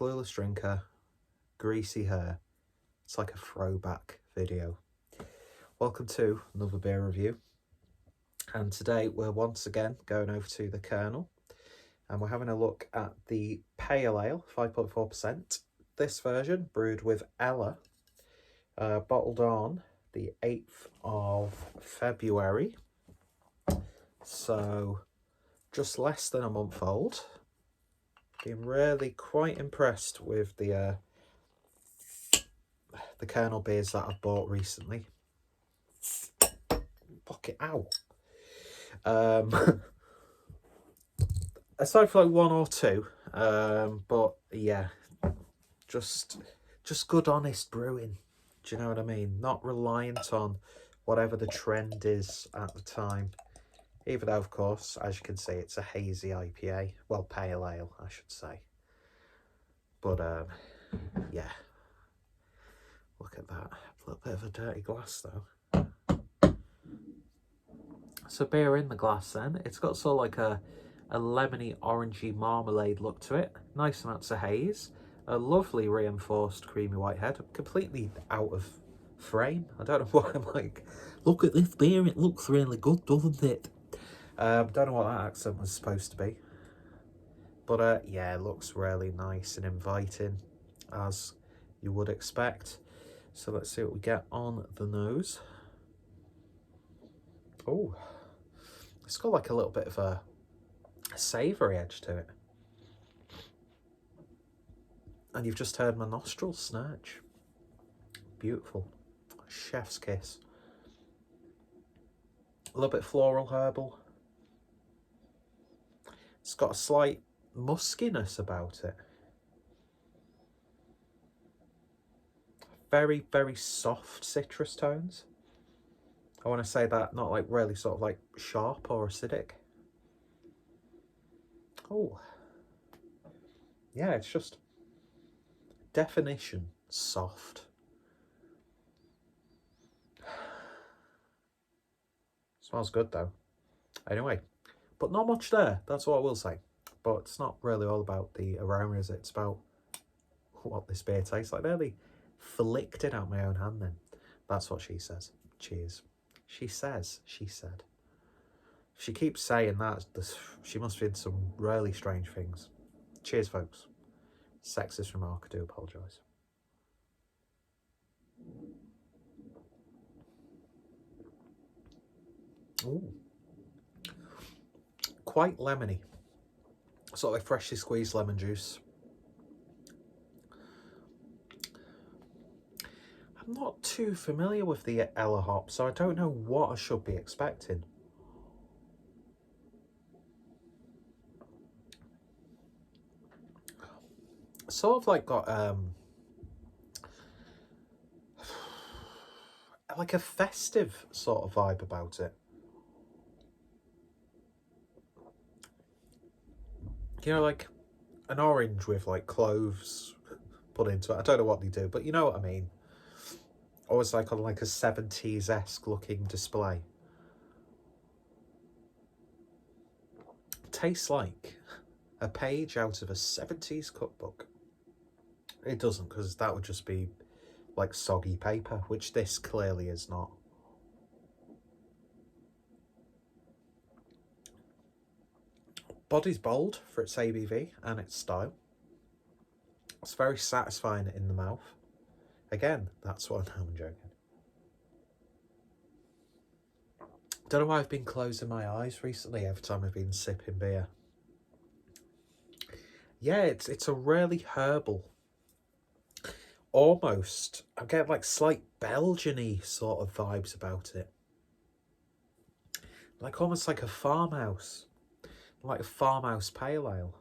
clueless drinker, greasy hair. It's like a throwback video. Welcome to another beer review. And today we're once again going over to the Kernel. And we're having a look at the Pale Ale, 5.4%. This version, brewed with Ella, bottled on the 8th of February. So, just less than a month old. Been really quite impressed with the Kernel beers that I've bought recently. Fuck it out. Aside from like one or two, but yeah, just good honest brewing. Do you know what I mean? Not reliant on whatever the trend is at the time. Even though, of course, as you can see, it's a hazy IPA. Well, pale ale, I should say. But, yeah. Look at that. A little bit of a dirty glass, though. So, beer in the glass, then. It's got sort of like a lemony, orangey marmalade look to it. Nice amounts of haze. A lovely reinforced creamy white head. Completely out of frame. I don't know why I'm like, look at this beer. It looks really good, doesn't it? Don't know what that accent was supposed to be. But yeah, it looks really nice and inviting, as you would expect. So let's see what we get on the nose. Oh, it's got like a little bit of a savoury edge to it. And you've just heard my nostrils snatch. Beautiful. Chef's kiss. A little bit floral, herbal. It's got a slight muskiness about it. Very, very soft citrus tones. I want to say that, not like really sort of like sharp or acidic. Oh. Yeah, it's just definition soft. Smells good though. Anyway, but not much there. That's what I will say. But it's not really all about the aroma, is it? It's about what this beer tastes like. Nearly flicked it out my own hand then. That's what she says. Cheers. She says, she said. If she keeps saying that, she must be in some really strange things. Cheers, folks. Sexist remark, I do apologise. Ooh. Quite lemony. Sort of like freshly squeezed lemon juice. I'm not too familiar with the Ella hop, so I don't know what I should be expecting. Sort of like got like a festive sort of vibe about it. You know, like an orange with like cloves put into it. I don't know what they do, but you know what I mean. Always like on like a 70s-esque looking display. Tastes like a page out of a 70s cookbook. It doesn't, because that would just be like soggy paper, which this clearly is not. Body's bold for its ABV and its style. It's very satisfying in the mouth. Again, that's what I'm joking. Don't know why I've been closing my eyes recently every time I've been sipping beer. Yeah, it's a really herbal. Almost, I'm getting like slight Belgian-y sort of vibes about it. Like almost like a farmhouse. Like a farmhouse pale ale.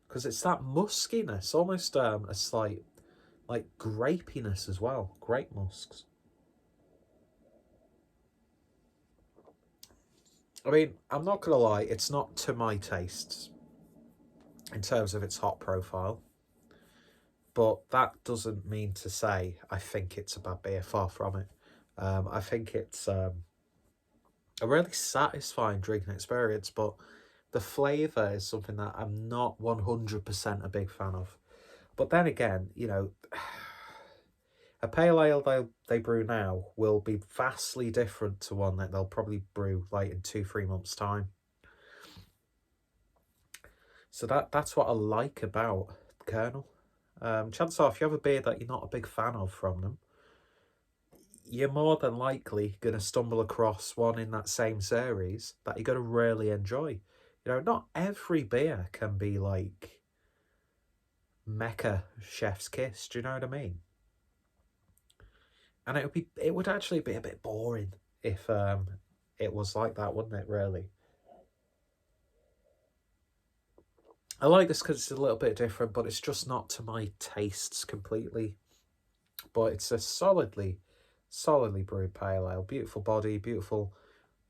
Because it's that muskiness, almost a slight like grapiness as well. Grape musks. I mean, I'm not going to lie, it's not to my tastes in terms of its hop profile. But that doesn't mean to say I think it's a bad beer, far from it. I think it's a really satisfying drinking experience, but the flavour is something that I'm not 100% a big fan of. But then again, you know, a pale ale they brew now will be vastly different to one that they'll probably brew like in 2-3 months' time. So that's what I like about Kernel. Chances are, if you have a beer that you're not a big fan of from them, you're more than likely going to stumble across one in that same series that you're going to really enjoy. You know, not every beer can be like Mecca Chef's Kiss. Do you know what I mean? And it would actually be a bit boring if it was like that, wouldn't it? Really. I like this because it's a little bit different, but it's just not to my tastes completely. But it's a solidly brewed pale ale. Beautiful body, beautiful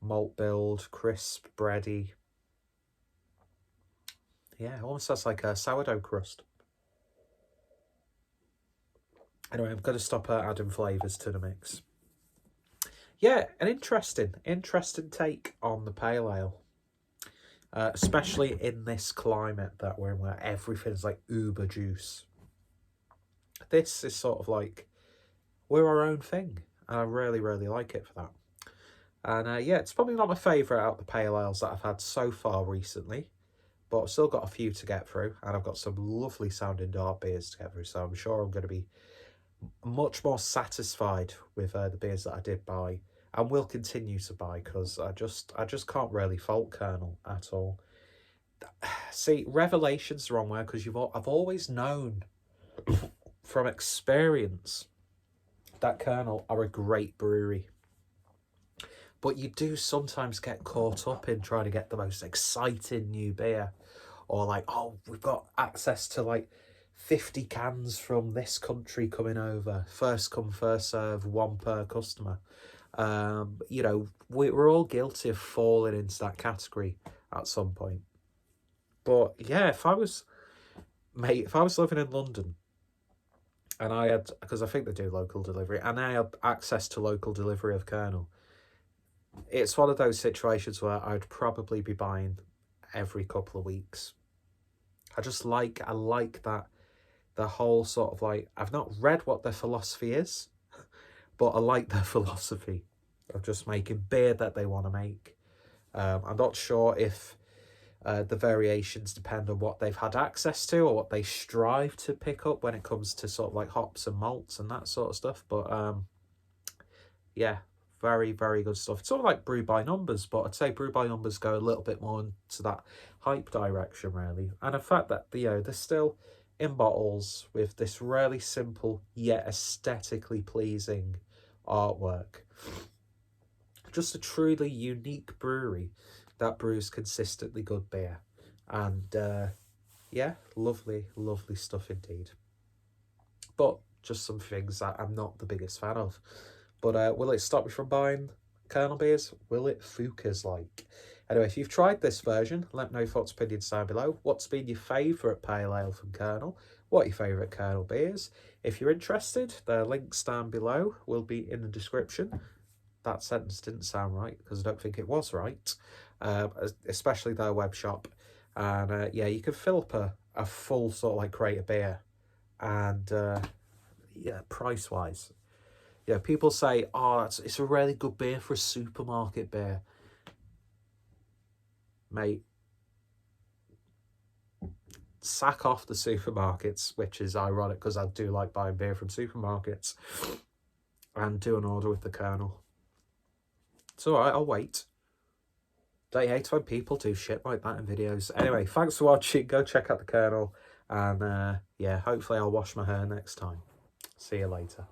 malt build, crisp, bready. Yeah, almost has like a sourdough crust. Anyway, I'm going to stop adding flavours to the mix. Yeah, an interesting take on the pale ale. Especially in this climate that we're in, where everything's like uber juice. This is sort of like, we're our own thing. And I really, really like it for that. And yeah, it's probably not my favourite out of the pale ales that I've had so far recently. But I've still got a few to get through. And I've got some lovely sounding dark beers to get through. So I'm sure I'm going to be much more satisfied with the beers that I did buy. And will continue to buy, because I just can't really fault Kernel at all. See, revelation's the wrong word, because I've always known from experience that Kernel are a great brewery. But you do sometimes get caught up in trying to get the most exciting new beer. Or like, oh, we've got access to like 50 cans from this country coming over. First come, first serve, one per customer. You know, we're all guilty of falling into that category at some point. But yeah, if I was living in London and I had, because I think they do local delivery, and I had access to local delivery of Kernel, it's one of those situations where I'd probably be buying every couple of weeks. I like that, the whole sort of like, I've not read what their philosophy is, but I like their philosophy of just making beer that they want to make. I'm not sure if the variations depend on what they've had access to or what they strive to pick up when it comes to sort of like hops and malts and that sort of stuff. But yeah, very, very good stuff. It's sort of like brew by numbers, but I'd say brew by numbers go a little bit more into that hype direction, really. And the fact that, you know, they're still in bottles with this really simple yet aesthetically pleasing artwork. Just a truly unique brewery that brews consistently good beer. And yeah, lovely, lovely stuff indeed. But just some things that I'm not the biggest fan of. But will it stop me from buying Kernel beers? Will it Fuka's like? Anyway, if you've tried this version, let me know your thoughts, opinions down below. What's been your favourite pale ale from Kernel? What are your favourite Kernel beers? If you're interested, the links down below will be in the description. That sentence didn't sound right, because I don't think it was right. Especially their web shop. And yeah, you can fill up a full sort of like crate of beer. And yeah, price-wise. Yeah, people say, oh, it's a really good beer for a supermarket beer. Mate, sack off the supermarkets, which is ironic because I do like buying beer from supermarkets, and do an order with the Kernel. It's alright, I'll wait. Don't you hate when people do shit like that in videos? Anyway, thanks for watching. Go check out the Kernel. And yeah, hopefully I'll wash my hair next time. See you later.